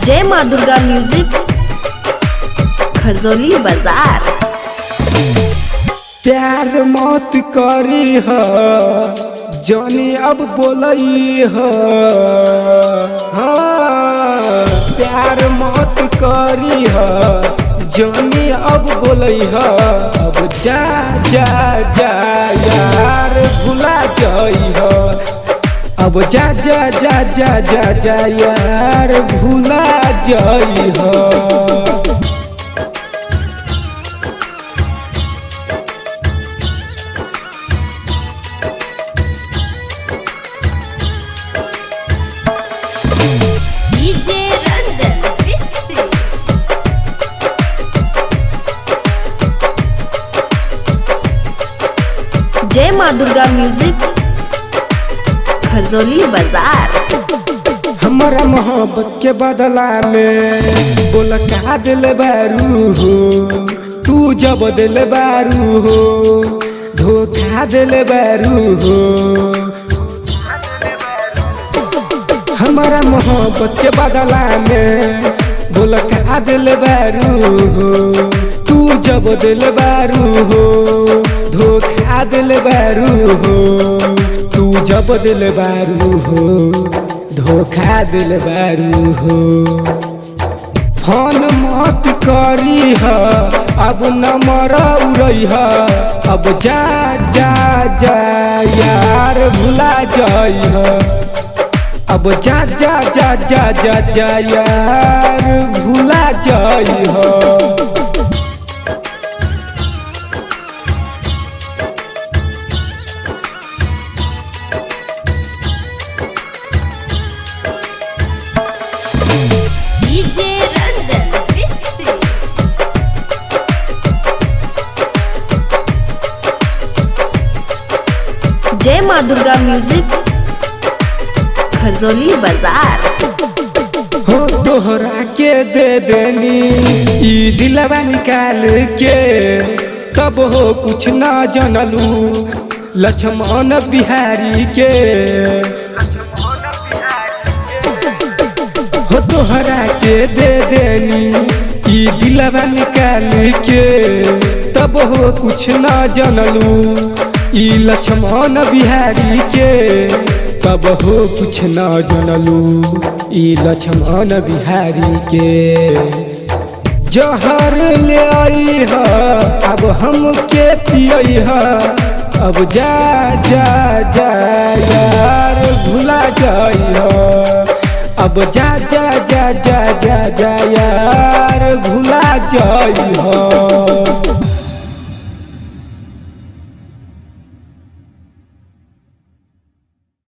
जय माँ दुर्गा म्यूजिक खजोली बाजार। प्यार मत करी ह जानी अब बोलई ह, हाँ प्यार मत करी ह जानी अब बोलई ह। अब जा जा जा यार भुला जाई ह, अब जा जा जा जा जा जा यार भुला जाई ह। जय माँ दुर्गा म्यूजिक खजोली बाजार। हमारा मोहब्बत के बदला में बोला का दिल बारू हो, तू जब दिल बारू हो धोखा दिल बारू हो। हमारा मोहब्बत के बदला में बोला का दिल बारू हो, तू जब दिल बारू हो धोखा दिल बारू हो। तू जब दिल बारू हो धोखा दिल बारू हो। फोन मत करी ह अब नंबर उड़ई ह, अब जा जा जा यार भुला जाई ह। अब जा जा जा जा जा जा यार भुला जाई ह। जय माँ दुर्गा म्यूजिक खजोली बाजार। हो तोहरा के दे देनी ई दिलवा निकाल के, तब हो कुछ ना जानलू लक्ष्मण बिहारी के। हो तोहरा के दे देनी ई दिलवा निकाल के, तब हो कुछ ना जानलू ई लक्ष्मण बिहारी के। तब हो कुछ न जानलू ई लक्ष्मण बिहारी के। जहर ले आई ह अब हम के पियई ह, अब जा जा जा यार भुला जाई ह। अब जा जा जा जा जा जा यार भुला जाई ह।